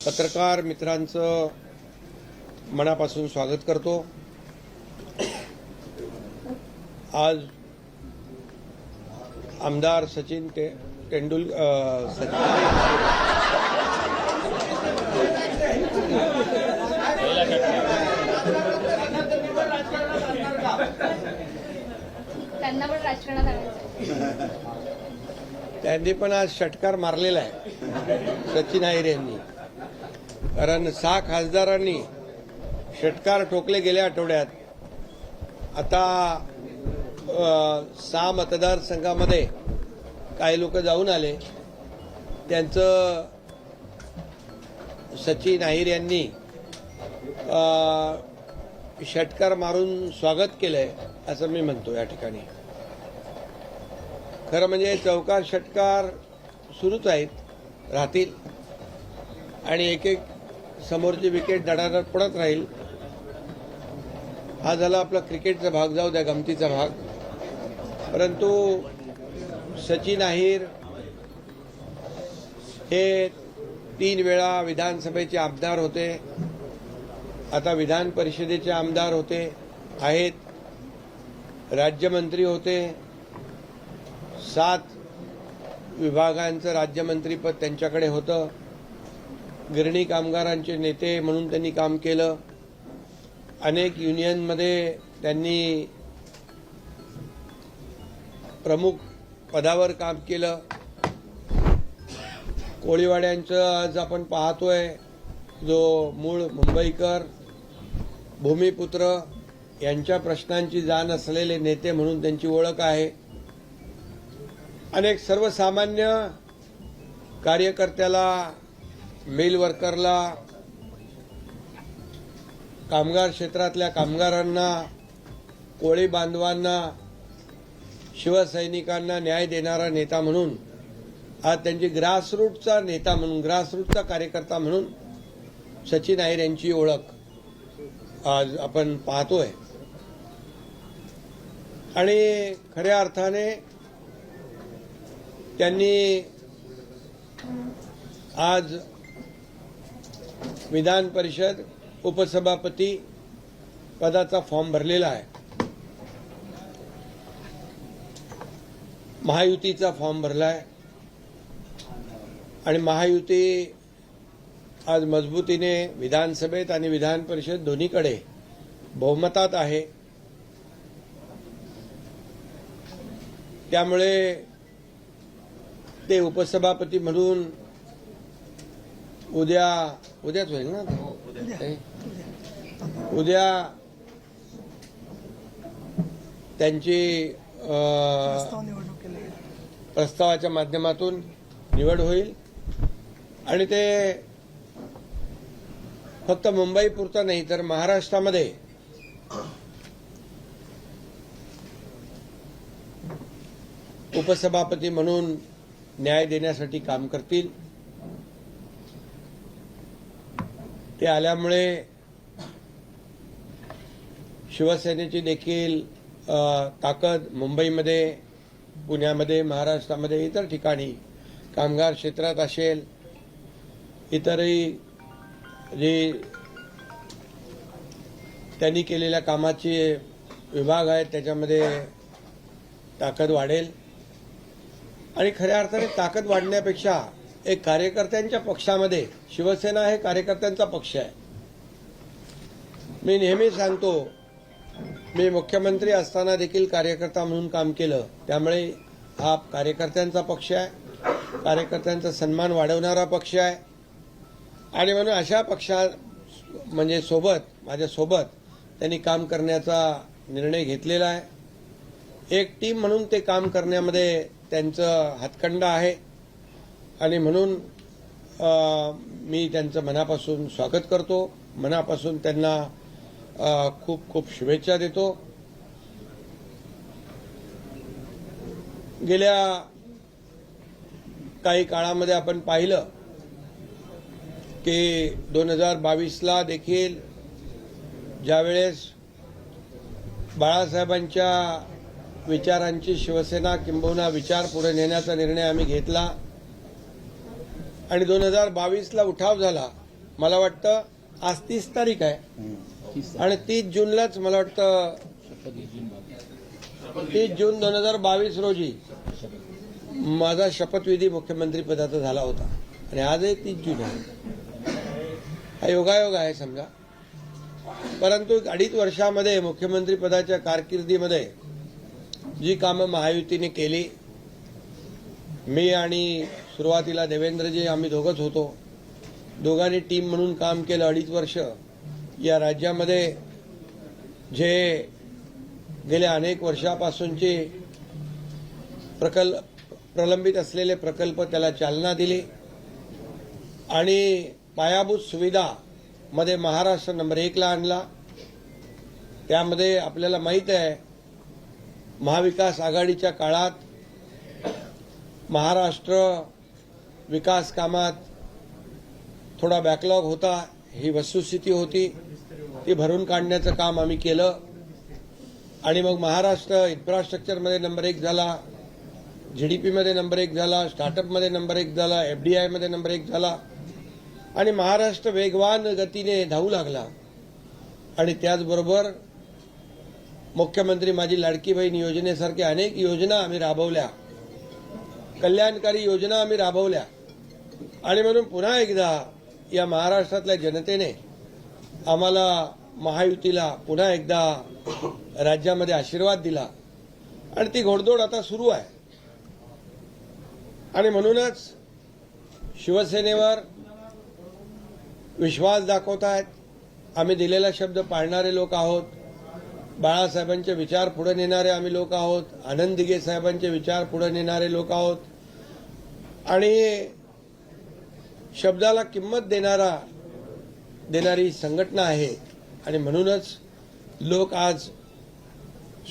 पत्रकार मित्रांचं मनापासून स्वागत करतो। आज आमदार सचिन तेंडुलकर त्यांना पण राजकारणात आणायचं, त्यांनी पण आज षटकार मारलेला आहे सचिन अहिर यांनी। कारण 6 खासदारांनी षटकार ठोकले गेल्या आठवड्यात। आता 6 मतदारसंघामध्ये काही लोक जाऊन आले, त्यांचं सचिन अहिर यांनी षटकार मारून स्वागत केलंय असं मी म्हणतो। या ठिकाणी खरं म्हणजे चौकार षटकार सुरूच आहेत, राहतील आणि एक एक समोरची विकेट धडाधड पडत राहील। हा झाला आपला क्रिकेटचा भाग, जाऊ द्या गमतीचा भाग। परंतु सचिन अहिर हे 3 वेळा विधानसभेचे आमदार होते, आता विधान परिषदेचे आमदार होते आहेत, राज्यमंत्री होते, 7 विभागांचं राज्यमंत्रीपद त्यांच्याकडे होतं। गिरणी कामगारांचे नेते म्हणून त्यांनी काम केलं। अनेक युनियनमध्ये त्यांनी प्रमुख पदावर काम केलं। कोळीवाड्यांचं आज आपण पाहतोय, जो मूळ मुंबईकर भूमिपुत्र यांच्या प्रश्नांची जाण असलेले नेते म्हणून त्यांची ओळख आहे। अनेक सर्वसामान्य कार्यकर्त्याला, मिल वर्करला, कामगार क्षेत्रातल्या कामगारांना, कोळी बांधवांना, शिवसैनिकांना न्याय देणारा नेता म्हणून, आज त्यांची ग्रासरूटचा नेता म्हणून, ग्रासरूटचा कार्यकर्ता म्हणून सचिन अहिर यांची ओळख आज आपण पाहतोय। आणि खऱ्या अर्थाने त्यांनी आज विधान परिषद उपसभापती पदाचा फॉर्म भरलेला आहे, महायुतीचा फॉर्म भरलाय आणि महायुती आज मजबूतीने विधानसभेत आणि विधान परिषद दोन्हीकडे बहुमतात आहे। त्यामुळे ते उपसभापती म्हणून उद्याच होईल ना, उद्या त्यांची प्रस्तावाच्या माध्यमातून निवड होईल आणि ते फक्त मुंबई पुरता नाही तर महाराष्ट्रामध्ये उपसभापती म्हणून न्याय देण्यासाठी काम करतील। ते आल्यामुळे शिवसेनेची देखील ताकद मुंबईमध्ये, पुण्यामध्ये, महाराष्ट्रामध्ये, इतर ठिकाणी कामगार क्षेत्रात असेल, इतरही जे त्यांनी केलेल्या कामाचे विभाग आहेत त्याच्यामध्ये ताकद वाढेल। आणि खऱ्या अर्थाने ताकद वाढण्यापेक्षा एक कार्यकर्त्यांच्या पक्षामध्ये, शिवसेना हे कार्यकर्त्यांचा पक्ष आहे। मी नेहमी सांगतो, मी मुख्यमंत्री असताना देखील कार्यकर्ता म्हणून काम केलं, त्यामुळे हा कार्यकर्त्यांचा पक्ष आहे, कार्यकर्त्यांचा सन्मान वाढवणारा पक्ष आहे। आणि म्हणून अशा पक्षा म्हणजे माझ्यासोबत त्यांनी काम करण्याचा निर्णय घेतलेला आहे। एक टीम म्हणून ते काम करण्यामध्ये त्यांचं हातखंडा आहे आणि म्हणून मी त्यांचं मनापासून स्वागत करतो, मनापासून त्यांना खूप खूप शुभेच्छा देतो। गेल्या काही काळामध्ये आपण पाहिलं की 2022ला देखील ज्यावेळेस बाळासाहेबांच्या विचारांची शिवसेना किंबहुना विचार पुढे नेण्याचा निर्णय आम्ही घेतला आणि 2022ला उठाव झाला मला वाटतं आज 30 तारीख आहे आणि 30 जूनलाच मला वाटतं 30 जून 2022 रोजी माझा शपथविधी मुख्यमंत्री पदाचा झाला होता आणि आजही 30 जून आहे. हा योगायोग आहे समजा. परंतु 2.5 वर्षामध्ये मुख्यमंत्री पदाच्या कारकिर्दीमध्ये जी कामं महायुतीने केली, मी आणि सुरुवातीला देवेंद्रजी आम्ही दोघंच होतो, दोघांनी टीम म्हणून काम केलं 2.5 वर्ष. या राज्यामध्ये जे गेल्या अनेक वर्षापासूनचे प्रलंबित असलेले प्रकल्प त्याला चालना दिली आणि पायाभूत सुविधा मध्ये महाराष्ट्र नंबर 1 ला आणला. त्यामध्ये आपल्याला माहित आहे महाविकास आघाडीच्या काळात महाराष्ट्र विकास कामात थोडा बॅकलॉग होता, ही वस्तुस्थिती होती. ती भरून काढण्याचं काम आम्ही केलं आणि मग महाराष्ट्र इन्फ्रास्ट्रक्चरमध्ये नंबर 1 झाला, जीडीपीमध्ये नंबर 1 झाला, स्टार्टअपमध्ये नंबर 1 झाला, एफडीआयमध्ये नंबर 1 झाला आणि महाराष्ट्र वेगवान गतीने धावू लागला. आणि त्याचबरोबर मुख्यमंत्री माझी लाडकी बहीण योजनेसारख्या अनेक योजना आम्ही राबवल्या, कल्याणकारी योजना आम्ही राबवल्या आणि म्हणून पुन्हा एकदा या महाराष्ट्रातल्या जनतेने आम्हाला महायुतीला पुन्हा एकदा राज्यामध्ये आशीर्वाद दिला आणि ती घोडदौड आता सुरू आहे. आणि म्हणूनच शिवसेनेवर विश्वास दाखवतायत. आम्ही दिलेला शब्द पाळणारे लोक आहोत. बाळासाहेबांचे विचार पुढे नेणारे आम्ही लोक आहोत. आनंद दिघे साहेबांचे विचार पुढे नेणारे लोक आहोत आणि शब्दाला किंमत देणारी संघटना आहे. आणि म्हणूनच लोक आज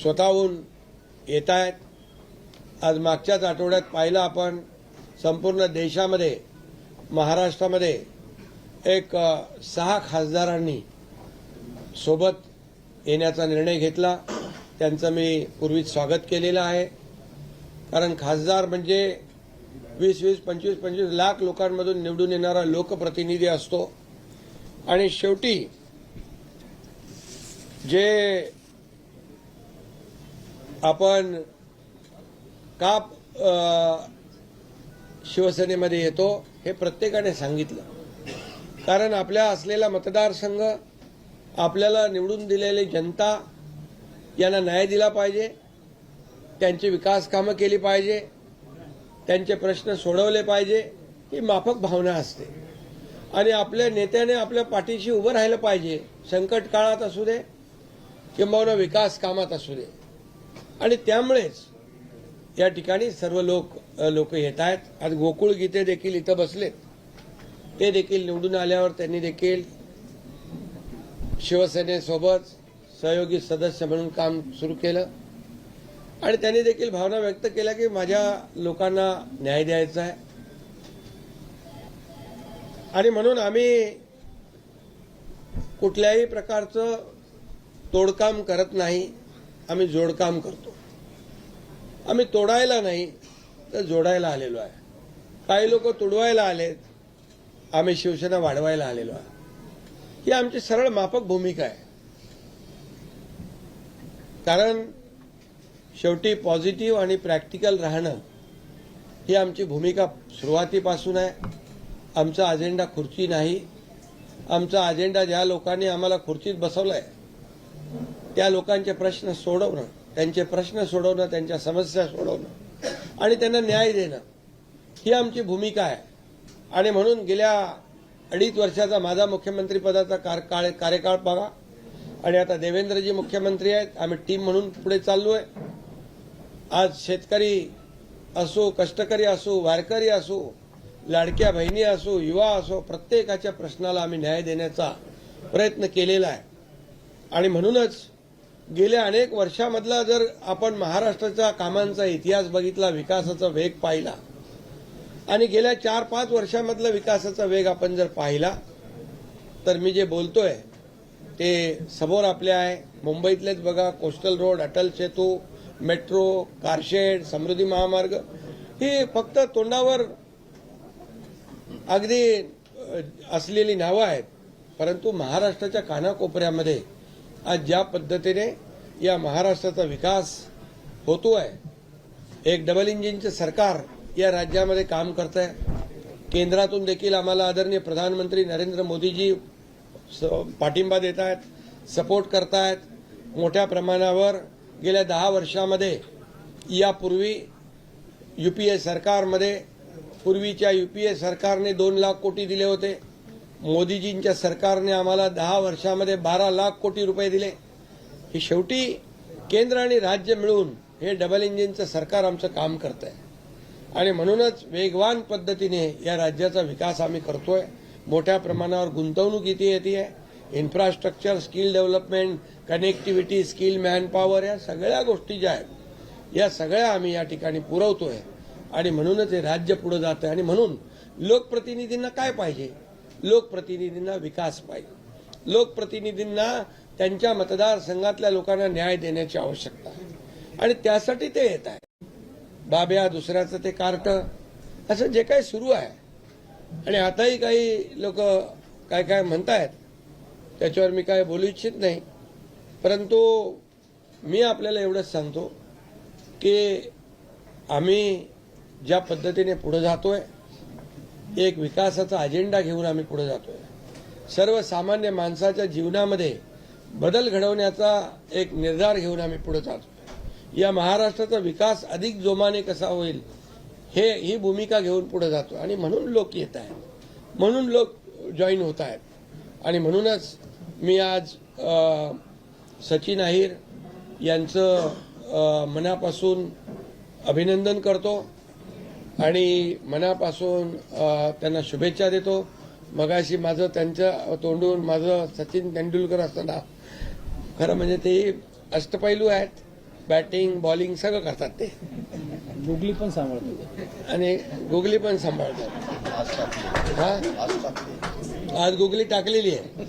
स्वतःहून येत आहेत. आज मागच्याच आठवड्यात पाहिलं आपण, संपूर्ण देशामध्ये महाराष्ट्रामध्ये एक 6 खासदारांनी सोबत येण्याचा निर्णय घेतला. त्यांचं मी पूर्वीच स्वागत केलेलं आहे. कारण खासदार म्हणजे 20-20, 25-25 लाख लोकांमधून निवडून येणारा लोकप्रतिनिधी असतो आणि शेवटी जे आपण का शिवसेनेमध्ये येतो हे प्रत्येकाने सांगितलं. कारण आपल्या असलेला मतदारसंघ, आपल्याला निवडून दिलेली जनता यांना न्याय दिला पाहिजे, त्यांची विकास कामं केली पाहिजे, त्यांचे प्रश्न सोडवले पाहिजे, ही माफक भावना असते. आणि आपल्या नेत्याने आपल्या पाठीशी उभं राहिलं पाहिजे, संकट काळात असू दे किंबहुना विकास कामात असू दे. आणि त्यामुळेच या ठिकाणी सर्व लोक येत आहेत. आज गोकुळ गीते देखील इथं बसलेत. ते देखील निवडून आल्यावर त्यांनी देखील शिवसेनेसोबत सहयोगी सदस्य म्हणून काम सुरू केलं आणि त्यांनी देखील भावना व्यक्त केल्या की माझ्या लोकांना न्याय द्यायचा आहे. आणि म्हणून आम्ही कुठल्याही प्रकारचं तोडकाम करत नाही, आम्ही जोडकाम करतो. आम्ही तोडायला नाही तर जोडायला आलेलो आहे. काही लोक तुडवायला आलेत, आम्ही शिवसेना वाढवायला आलेलो आहे. ही आमची सरळ माफक भूमिका आहे. कारण शेवटी पॉझिटिव्ह आणि प्रॅक्टिकल राहणं ही आमची भूमिका सुरुवातीपासून आहे. आमचा अजेंडा खुर्ची नाही. आमचा अजेंडा ज्या लोकांनी आम्हाला खुर्चीत बसवलंय त्या लोकांचे प्रश्न सोडवणं, त्यांचे प्रश्न सोडवणं, त्यांच्या समस्या सोडवणं आणि त्यांना न्याय देणं ही आमची भूमिका आहे. आणि म्हणून गेल्या 2.5 वर्षाचा माझा मुख्यमंत्री पदाचा कार्यकाळ बघा आणि आता देवेंद्रजी मुख्यमंत्री आहेत. आम्ही टीम म्हणून पुढे चाललोय. आज शेतकरी असो, कष्टकरी असो, वारकरी असो, लाडक्या बहिणी असो, युवा असो, प्रत्येकाच्या प्रश्नाला आम्ही न्याय देण्याचा प्रयत्न केलेला आहे. आणि म्हणूनच गेल्या अनेक वर्षामधला जर आपण महाराष्ट्राच्या कामांचा इतिहास बघितला, विकासाचा वेग पाहिला आणि गेल्या 4-5 वर्षामधला विकासाचा वेग आपण जर पाहिला तर मी जे बोलतोय ते समोर आपल्या आहे. मुंबईतलेच बघा, coastal road, Atal Setu, metro, car shed, समृद्धी महामार्ग, हे फक्त तोंडावर अगदी असलेली नावं आहेत, परंतु महाराष्ट्राच्या कानाकोपऱ्यामध्ये आज ज्या पद्धतीने या महाराष्ट्राचा विकास होतोय, एक डबल इंजिनचं सरकार या राज्यामध्ये काम करत आहे. केंद्रातून देखील आम्हाला आदरणीय प्रधानमंत्री नरेंद्र मोदीजी पाठिंबा देत आहेत, सपोर्ट करतायत. मोठ्या प्रमाणावर गेल्या 10 वर्षामध्ये यापूर्वी यूपीए सरकारमध्ये पूर्वीच्या यूपीए सरकारने 2 लाख कोटी दिले होते. मोदीजींच्या सरकारने आम्हाला 10 वर्षामध्ये 12 लाख कोटी रुपये दिले. ही शेवटी केंद्र आणि राज्य मिळून हे डबल इंजिनचं सरकार आमचं काम करत आहे आणि म्हणूनच वेगवान पद्धतीने या राज्याचा विकास आम्ही करतोय. मोठ्या प्रमाणावर गुंतवणूक इथे येते. Infrastructure, skill development, connectivity, skill manpower, या सगळ्या गोष्टी ज्या आहेत या सगळ्या आम्ही या ठिकाणी पुरवतोय आणि म्हणूनच हे राज्य पुढे जात आहे. आणि म्हणून लोकप्रतिनिधींना काय पाहिजे? लोकप्रतिनिधींना विकास पाहिजे. लोकप्रतिनिधींना त्यांच्या मतदारसंघातल्या लोकांना न्याय देण्याची आवश्यकता आहे आणि त्यासाठी ते येत आहे. बाब्या दुसऱ्याचं ते कार्ट, असं जे काही सुरू आहे आणि आताही काही लोक काय काय म्हणतायत त्याच्यावर मी काय बोलू इच्छित नाही. परंतु मी आपल्याला एवढंच सांगतो की आम्ही ज्या पद्धतीने पुढे जातोय, एक विकासाचा अजेंडा घेऊन आम्ही पुढे जातोय. सर्वसामान्य माणसाच्या जीवनामध्ये बदल घडवण्याचा एक निर्धार घेऊन आम्ही पुढे जातो. या महाराष्ट्राचा विकास अधिक जोमाने कसा होईल ही भूमिका घेऊन पुढे जातो आणि म्हणून लोक येत आहेत, म्हणून लोक जॉईन होत आहेत. आणि म्हणूनच मी आज सचिन अहिर यांचं मनापासून अभिनंदन करतो आणि मनापासून त्यांना शुभेच्छा देतो. मगाशी माझं त्यांच्या तोंडून माझं सचिन तेंडुलकर असताना, खरं म्हणजे ते अष्टपैलू आहेत, बॅटिंग बॉलिंग सगळं करतात ते, गुगली पण सांभाळतात आणि गुगली पण सांभाळतात. आज गुगली टाकलेली आहे.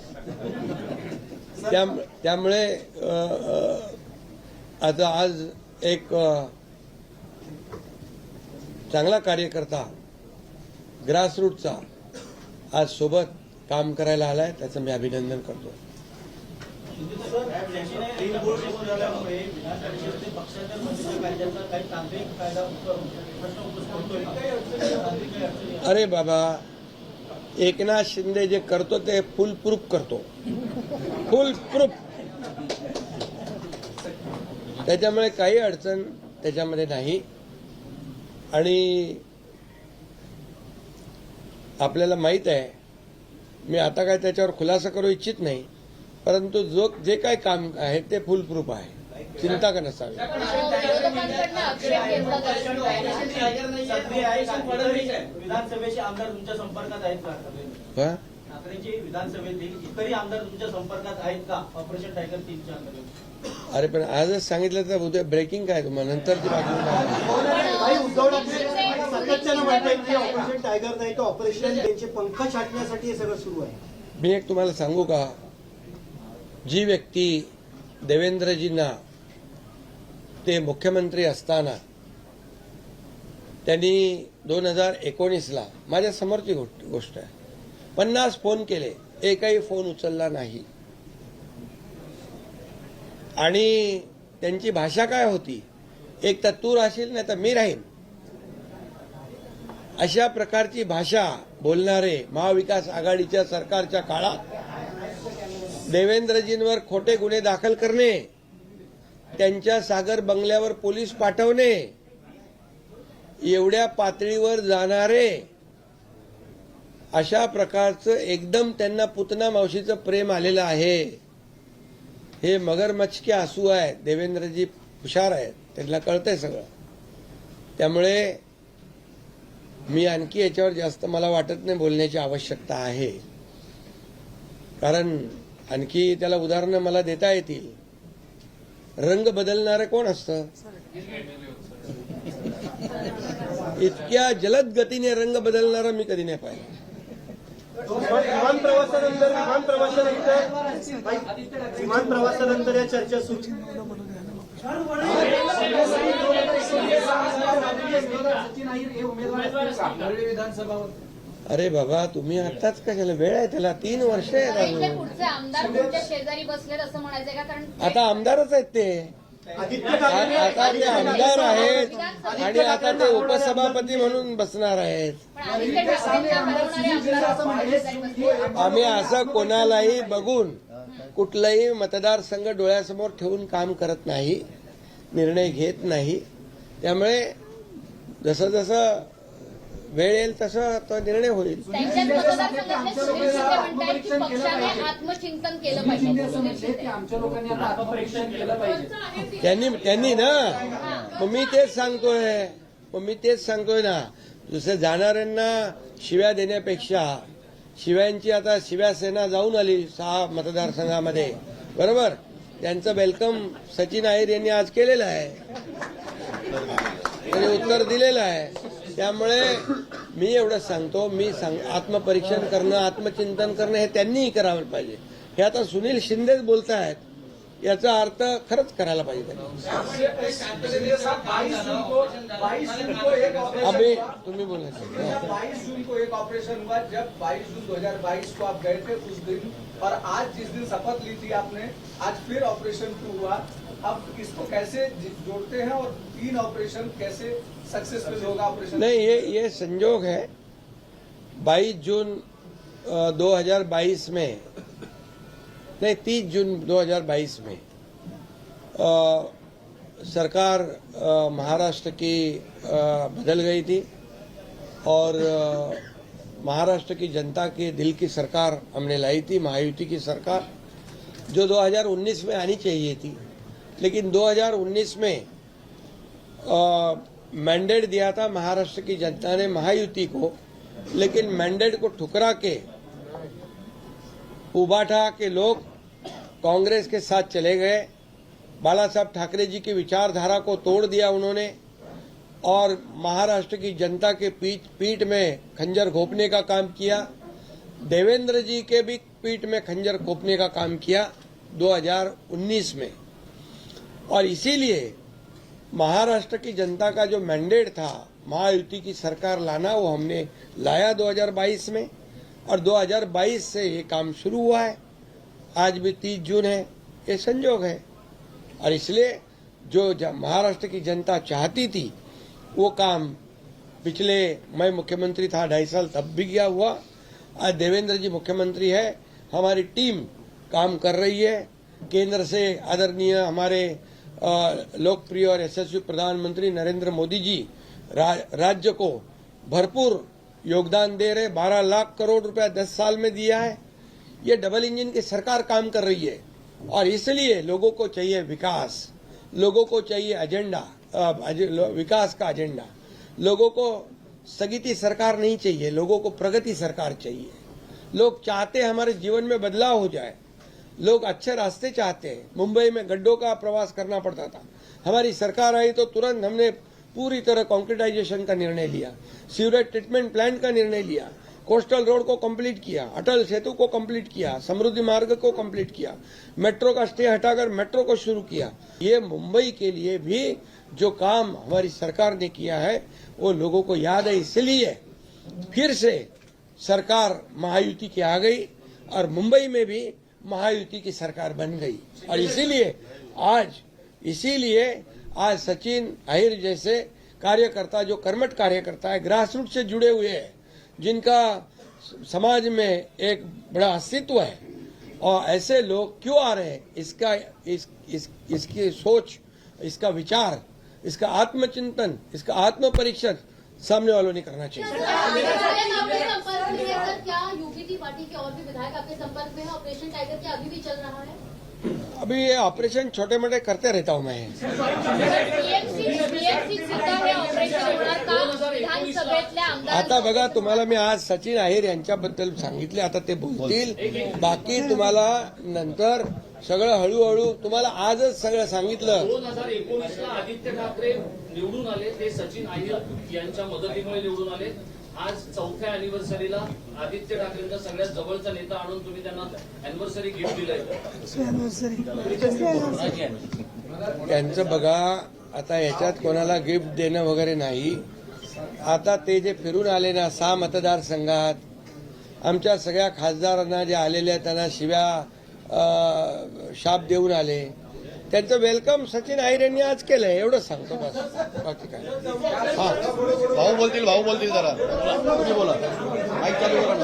त्यामुळे आता आज एक चांगला कार्यकर्ता ग्रासरूटचा आज सोबत काम करायला आलाय, त्याचं मी अभिनंदन करतो. अरे बाबा, एकनाथ शिंदे जे करतो ते फुल प्रूफ करतो, फुल प्रूफ. त्याच्यामुळे काही अडचण त्याच्यामध्ये नाही. आणि आपल्याला माहित आहे, मी आता काय त्याच्यावर खुलासा करू इच्छित नाही, परंतु जे काय काम आहे ते फुल प्रूफ आहे, चिंता का नसावी. विधानसभेचे आमदार तुमच्या संपर्कात आहेत का? ठाकरेंचे विधानसभेतील इतरही आमदार तुमच्या संपर्कात आहेत का ऑपरेशन टायगर 3च्या अंतर्गत? अरे पण आजच सांगितलं तर उद्या ब्रेकिंग काय तुम्हाला नंतरची बातमी काय? उद्धव ठाकरे सातत्यानं म्हणतात की ऑपरेशन टायगर नाही तर ऑपरेशन त्यांचे पंख छाटण्यासाठी हे सगळं सुरू आहे. मी एक तुम्हाला सांगू का, जी व्यक्ती देवेंद्रजींना ते मुख्यमंत्री असताना त्यांनी 2019ला माझ्या समोरची गोष्ट आहे, 50 फोन केले, एकही फोन उचलला नाही. आणि त्यांची भाषा काय होती, एक तर तू राहशील नाही तर मी राहीन, अशा प्रकारची भाषा बोलणारे महाविकास आघाडीच्या सरकारच्या काळात देवेंद्रजींवर खोटे गुन्हे दाखल करणे, त्यांच्या सागर बंगल्यावर पोलीस पाठवणे, एवढ्या पातळीवर जाणारे, अशा प्रकारचं एकदम त्यांना पुतना मावशीचं प्रेम आलेलं आहे. हे मगरमच्छ के आंसू आहे. देवेंद्रजी हुशार आहेत, त्यांना कळतंय सगळं. त्यामुळे मी आणखी याच्यावर जास्त मला वाटत नाही बोलण्याची आवश्यकता आहे, कारण आणखी त्याला उदाहरणं मला देता येतील. रंग बदलणारे कोण असतं? इतक्या जलद गतीने रंग बदलणारा मी कधी नाही पाहिला. विमान प्रवासानंतर या चर्चा सुरू. अरे बाबा तुम्ही आताच कशाला वेळ आहे त्याला 3 वर्ष आहेत इथले अजून. पुढचे आमदार तुमच्या शेजारी बसलेत असं म्हणायचंय का? कारण आता आमदारच आहेत ते. आदित्य ठाकरे आता ते आमदार आहेत आणि आता ते उपसभापती म्हणून बसणार आहेत. पण आदित्य ठाकरेंना हरवणारे आमदार तुमच्या शेजारी बसले. आम्ही असं कोणालाही बघून कुठलाही मतदारसंघ डोळ्यासमोर ठेवून काम करत नाही, निर्णय घेत नाही. त्यामुळे जसं जसं वेळ येईल तसं तो निर्णय होईल. त्यांच्याच मतदारसंघातले सुनील शिंदे म्हणतायत की पक्षाने आत्मचिंतन केलं पाहिजे. सुनील शिंदे आमच्या लोकांनी आता आत्मपरीक्षण केलं पाहिजे. त्यांनी ना मग मी तेच सांगतोय ना दुसऱ्या जाणाऱ्यांना शिव्या देण्यापेक्षा शिव्यांची आता शिव्यासेना जाऊन आली 6 मतदारसंघामध्ये, बरोबर. त्यांचं वेलकम सचिन अहिर यांनी आज केलेलं आहे, त्यांनी उत्तर दिलेलं आहे. त्यामुळे मी एवढं सांगतो, आत्मपरीक्षण करणं, आत्मचिंतन करणं हे त्यांनीही करायला पाहिजे. हे आता सुनील शिंदेच बोलतायत, याचा अर्थ खरंच करायला पाहिजे. अभी तुम्ही बोला. 22 जून को एक ऑपरेशन हुआ, जब 22 जून 2022 को आप गए थे उस दिन, और आज जिस दिन शपथ ली थी आपने, आज फिर ऑपरेशन 2 हुआ. अब इसको कैसे जोड़ते हैं और 3 ऑपरेशन कैसे सक्सेसफुल होगा ऑपरेशन? नहीं, ये संजोग है. 22 जून 2022 में नहीं 30 जून 2022 में सरकार महाराष्ट्र की बदल गई थी और महाराष्ट्र की जनता के दिल की सरकार हमने लाई थी, महायुति की सरकार, जो 2019 में आनी चाहिए थी. लेकिन 2019 में मैंडेट दिया था महाराष्ट्र की जनता ने महायुति को, लेकिन मैंडेट को ठुकरा के उबाठा के लोग कांग्रेस के साथ चले गए. बाला साहब ठाकरे जी की विचारधारा को तोड़ दिया उन्होंने और महाराष्ट्र की जनता के पीठ में खंजर घोंपने का काम किया. देवेंद्र जी के भी पीठ में खंजर घोंपने का काम किया 2019 में. और इसीलिए महाराष्ट्र की जनता का जो मैंडेट था महायुति की सरकार लाना, वो हमने लाया 2022 में और 2022 से ये काम शुरू हुआ है. आज भी 30 जून है, ये संजोग है. और इसलिए जो महाराष्ट्र की जनता चाहती थी वो काम पिछले, मैं मुख्यमंत्री था 2.5 साल तब भी किया हुआ. आज देवेंद्र जी मुख्यमंत्री है, हमारी टीम काम कर रही है. केंद्र से आदरणीय हमारे लोकप्रिय और यशस्वी प्रधानमंत्री नरेंद्र मोदी जी राज्य को भरपूर योगदान दे रहे. 12 लाख करोड़ रुपया 10 साल में दिया है. ये डबल इंजन की सरकार काम कर रही है और इसलिए लोगों को चाहिए विकास, लोगों को चाहिए एजेंडा, विकास का एजेंडा. लोगों को स्थगिती सरकार नहीं चाहिए, लोगों को प्रगति सरकार चाहिए. लोग चाहते हैं हमारे जीवन में बदलाव हो जाए, लोग अच्छे रास्ते चाहते हैं. मुंबई में गड्ढों का प्रवास करना पड़ता था, हमारी सरकार आई तो तुरंत हमने पूरी तरह कॉन्क्रीटाइजेशन का निर्णय लिया, सीवरेज ट्रीटमेंट प्लांट का निर्णय लिया, कोस्टल रोड को कंप्लीट किया, अटल सेतु को कंप्लीट किया, समृद्धि मार्ग को कंप्लीट किया, मेट्रो का स्टे हटाकर मेट्रो को शुरू किया. ये मुंबई के लिए भी जो काम हमारी सरकार ने किया है वो लोगों को याद है. इसलिए फिर से सरकार महायुति की आ गई और मुंबई में भी महायुति की सरकार बन गई. और इसीलिए आज सचिन अहिर जैसे कार्यकर्ता, जो कर्मठ कार्यकर्ता है, ग्रासरूट से जुड़े हुए हैं, जिनका समाज में एक बड़ा अस्तित्व है, और ऐसे लोग क्यों आ रहे हैं, इसकी सोच, इसका विचार, इसका आत्मचिंतन, इसका आत्मपरीक्षण सामने वालों ने करना चाहिए. क्या यूपीटी पार्टी के और भी विधायक आपके संपर्क में है? ऑपरेशन टाइगर क्या अभी भी चल रहा है? अभी ये ऑपरेशन छोटे मोटे करते रहता हूँ मैं. आता बघा, तुम्हाला मी आज सचिन अहिर यांच्याबद्दल सांगितले, आता ते बोलतील. बाकी तुम्हाला नंतर सगळं हळूहळू, तुम्हाला आजच सगळं सांगितलं. 2019ला आदित्य ठाकरे निवडून आले, ते सचिन अहिर यांच्या मदतीमुळे निवडून आले. आज 4थ्या अॅनिव्हर्सरीला आदित्य ठाकरेंचा सगळ्यात जवळचा नेता आणून तुम्ही त्यांना अॅनिव्हर्सरी गिफ्ट दिलंय. त्यांचं बघा, आता याच्यात कोणाला गिफ्ट देणं वगैरे नाही. आता ते जे फिरून आले ना 6 मतदारसंघात, आमच्या सगळ्या खासदारांना जे आलेले आहेत त्यांना शिव्या शाप देऊन आले, त्यांचं वेलकम सचिन अहिर यांनी आज केलंय, एवढंच सांगतो बस, बाकी काय. भाऊ बोलतील जरा तुम्ही बोला माईक चालू करा.